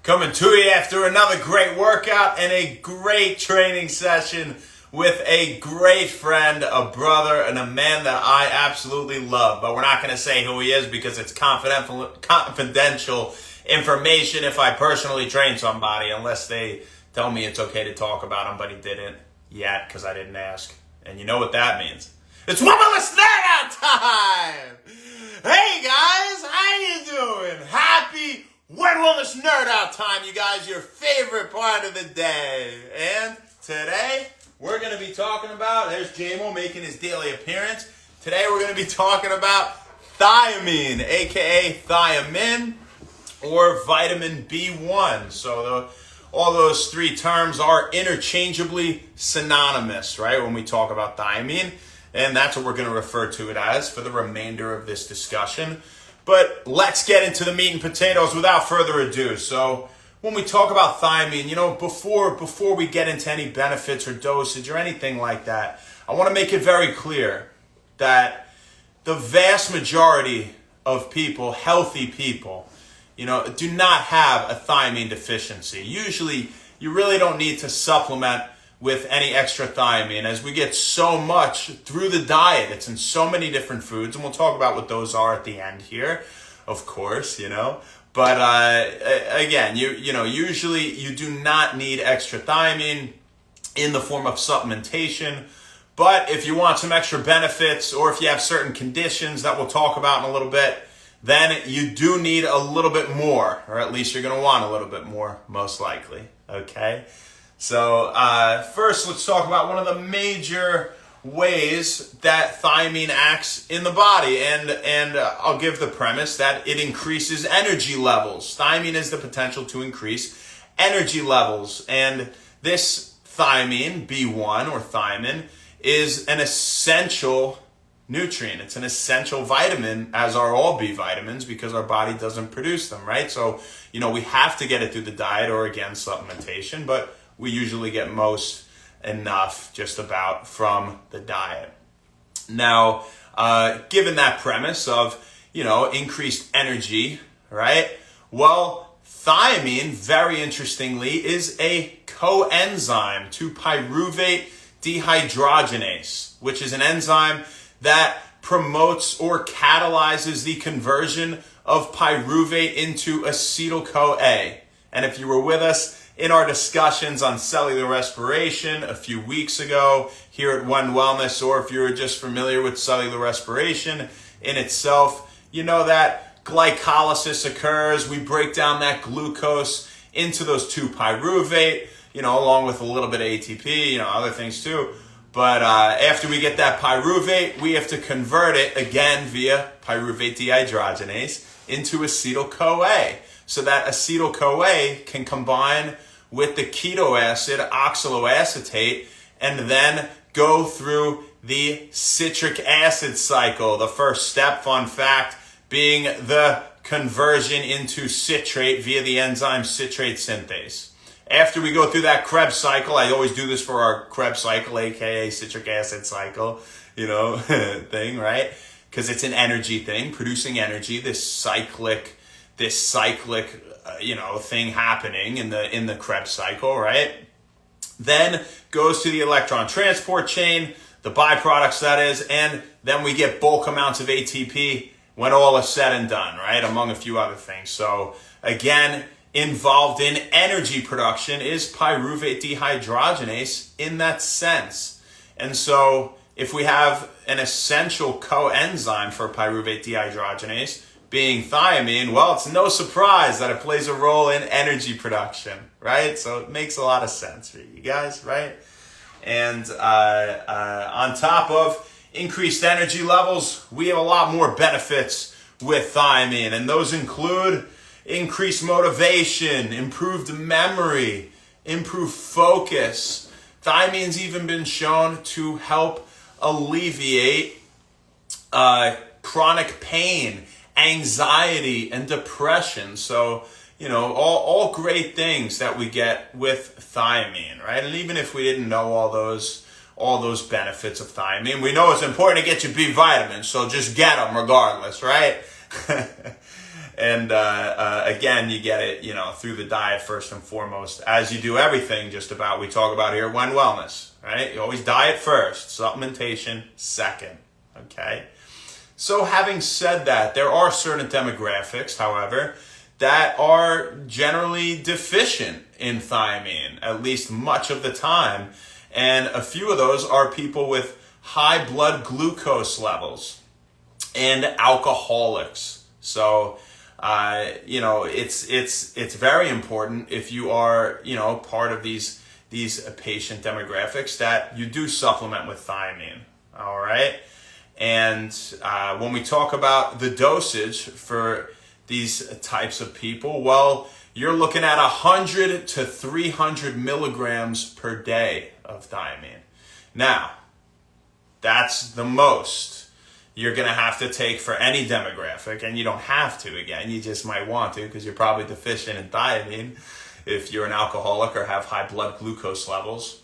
Coming to you after another great workout and a great training session with a great friend, a brother, and a man that I absolutely love. But we're not going to say who he is because it's confidential information if I personally train somebody, unless they tell me it's okay to talk about him, but he didn't yet because I didn't ask. And you know what that means. It's Wend Wellness Online time! Hey guys, how you doing? Happy Wend Wellness Nerd Out time, you guys, your favorite part of the day. And today, we're going to be talking about, there's JMO making his daily appearance. Today, we're going to be talking about thiamine, aka thiamine, or vitamin B1. So all those three terms are interchangeably synonymous, right, when we talk about thiamine. And that's what we're going to refer to it as for the remainder of this discussion. But let's get into the meat and potatoes without further ado. So when we talk about thiamine, before we get into any benefits or dosage or anything like that, I want to make it very clear that the vast majority of people, healthy people, do not have a thiamine deficiency. Usually, you really don't need to supplement with any extra thiamine, as we get so much through the diet. It's in so many different foods, and we'll talk about what those are at the end here, of course, But again, usually you do not need extra thiamine in the form of supplementation. But if you want some extra benefits, or if you have certain conditions that we'll talk about in a little bit, then you do need a little bit more, or at least you're going to want a little bit more, most likely, okay? So first, let's talk about one of the major ways that thiamine acts in the body. And I'll give the premise that it increases energy levels. Thiamine has the potential to increase energy levels. And this thiamine, B1 or thiamine, is an essential nutrient. It's an essential vitamin, as are all B vitamins, because our body doesn't produce them, right? So, we have to get it through the diet or, again, supplementation, but we usually get enough just about from the diet. Now, given that premise of, increased energy, right? Well, thiamine, very interestingly, is a coenzyme to pyruvate dehydrogenase, which is an enzyme that promotes or catalyzes the conversion of pyruvate into acetyl-CoA. And if you were with us in our discussions on cellular respiration a few weeks ago here at Wend Wellness, or if you're just familiar with cellular respiration in itself, you know that glycolysis occurs. We break down that glucose into those 2-pyruvate, along with a little bit of ATP, other things too. But after we get that pyruvate, we have to convert it again via pyruvate dehydrogenase into acetyl-CoA. So that acetyl-CoA can combine with the keto acid, oxaloacetate, and then go through the citric acid cycle. The first step, fun fact, being the conversion into citrate via the enzyme citrate synthase. After we go through that Krebs cycle, I always do this for our Krebs cycle, aka citric acid cycle, thing, right? Because it's an energy thing, producing energy, this cyclic thing happening in the Krebs cycle, right? Then goes to the electron transport chain, the byproducts that is, and then we get bulk amounts of ATP when all is said and done, right? Among a few other things. So again, involved in energy production is pyruvate dehydrogenase in that sense. And so if we have an essential coenzyme for pyruvate dehydrogenase, being thiamine, well, it's no surprise that it plays a role in energy production, right? So it makes a lot of sense for you guys, right? And on top of increased energy levels, we have a lot more benefits with thiamine, and those include increased motivation, improved memory, improved focus. Thiamine's even been shown to help alleviate chronic pain, anxiety, and depression. So, all great things that we get with thiamine, right? And even if we didn't know all those benefits of thiamine, we know it's important to get your B vitamins, so just get them regardless, right? And again, you get it, through the diet first and foremost, as you do everything just about we talk about here at Wend Wellness, right? You always diet first, supplementation second, okay? So having said that, there are certain demographics, however, that are generally deficient in thiamine, at least much of the time. And a few of those are people with high blood glucose levels and alcoholics. So, it's very important if you are, part of these patient demographics that you do supplement with thiamine. All right. And when we talk about the dosage for these types of people, well, you're looking at 100 to 300 milligrams per day of thiamine. Now, that's the most you're going to have to take for any demographic, and you don't have to, again, you just might want to because you're probably deficient in thiamine if you're an alcoholic or have high blood glucose levels.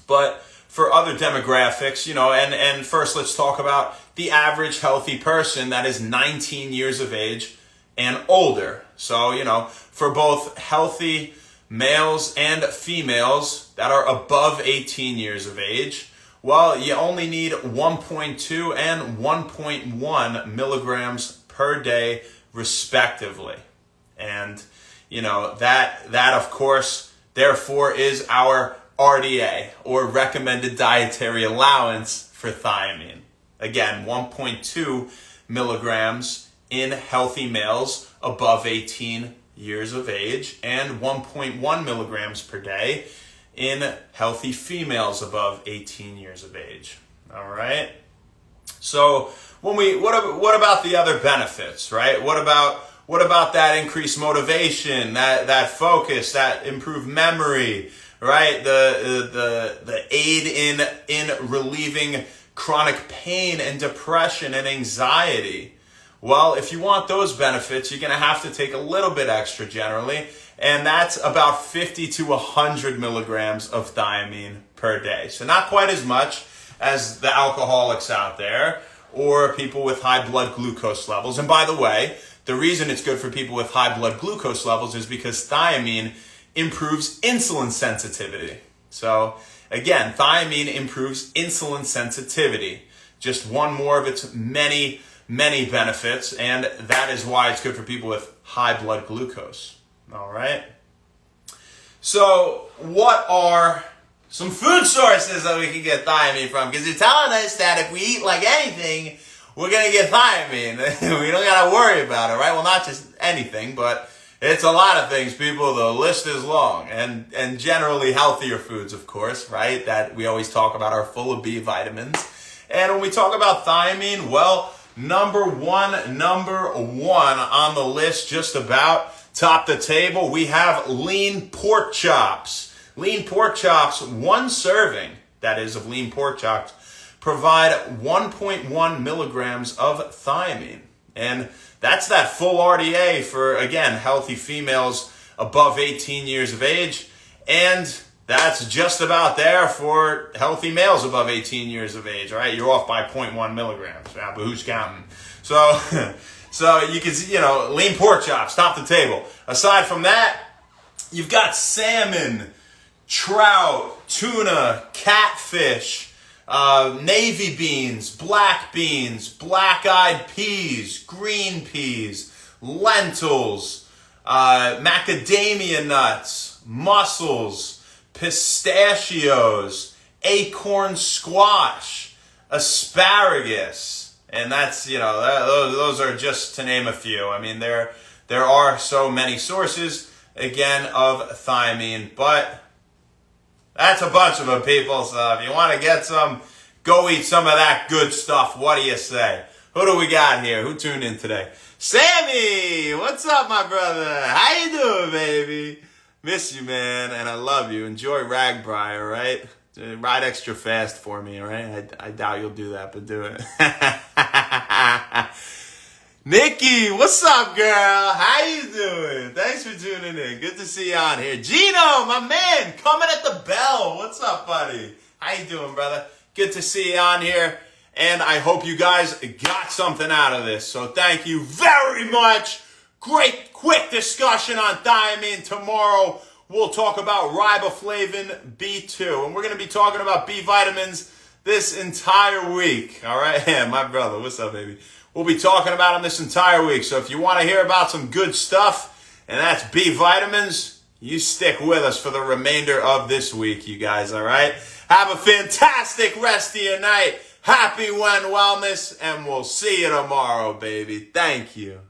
But for other demographics, and first let's talk about the average healthy person that is 19 years of age and older. So, for both healthy males and females that are above 18 years of age, well, you only need 1.2 and 1.1 milligrams per day, respectively. And, that of course, therefore, is our RDA, or recommended dietary allowance for thiamine. Again, 1.2 milligrams in healthy males above 18 years of age, and 1.1 milligrams per day in healthy females above 18 years of age. All right. So what about the other benefits, right? What about that increased motivation, that focus, that improved memory, right? The aid in relieving chronic pain and depression and anxiety. Well, if you want those benefits, you're going to have to take a little bit extra generally, and that's about 50 to 100 milligrams of thiamine per day. So not quite as much as the alcoholics out there or people with high blood glucose levels. And by the way, the reason it's good for people with high blood glucose levels is because thiamine improves insulin sensitivity. So again, thiamine improves insulin sensitivity. Just one more of its many benefits, and that is why it's good for people with high blood glucose. All right. So what are some food sources that we can get thiamine from? Because you're telling us that if we eat like anything, we're going to get thiamine. We don't got to worry about it, right? Well, not just anything, but it's a lot of things, people. The list is long, and generally healthier foods, of course, right? That we always talk about are full of B vitamins. And when we talk about thiamine, well, number one on the list, just about top the table, we have lean pork chops. Lean pork chops, one serving, that is, of lean pork chops, provide 1.1 milligrams of thiamine. And that's that full RDA for, again, healthy females above 18 years of age. And that's just about there for healthy males above 18 years of age, right? You're off by 0.1 milligrams. Yeah, but who's counting? So you can see, lean pork chops, top the table. Aside from that, you've got salmon, trout, tuna, catfish, navy beans, black-eyed peas, green peas, lentils, macadamia nuts, mussels, pistachios, acorn squash, asparagus. And that's, those are just to name a few. I mean, there are so many sources, again, of thiamine, but that's a bunch of them, people. So if you want to get some, go eat some of that good stuff. What do you say? Who do we got here? Who tuned in today? Sammy! What's up, my brother? How you doing, baby? Miss you, man, and I love you. Enjoy Ragbriar, right? Ride extra fast for me, all right? I doubt you'll do that, but do it. Nikki, what's up, girl? How you doing? Thanks for tuning in. Good to see you on here. Gino, my man, coming at the bell. What's up, buddy? How you doing, brother? Good to see you on here. And I hope you guys got something out of this. So thank you very much great quick discussion on thiamine. Tomorrow we'll talk about riboflavin B2. And we're going to be talking about B vitamins this entire week. All right? Yeah, my brother. What's up, baby? We'll be talking about them this entire week. So if you want to hear about some good stuff, and that's B vitamins, you stick with us for the remainder of this week, you guys. All right? Have a fantastic rest of your night. Happy Wend Wellness, and we'll see you tomorrow, baby. Thank you.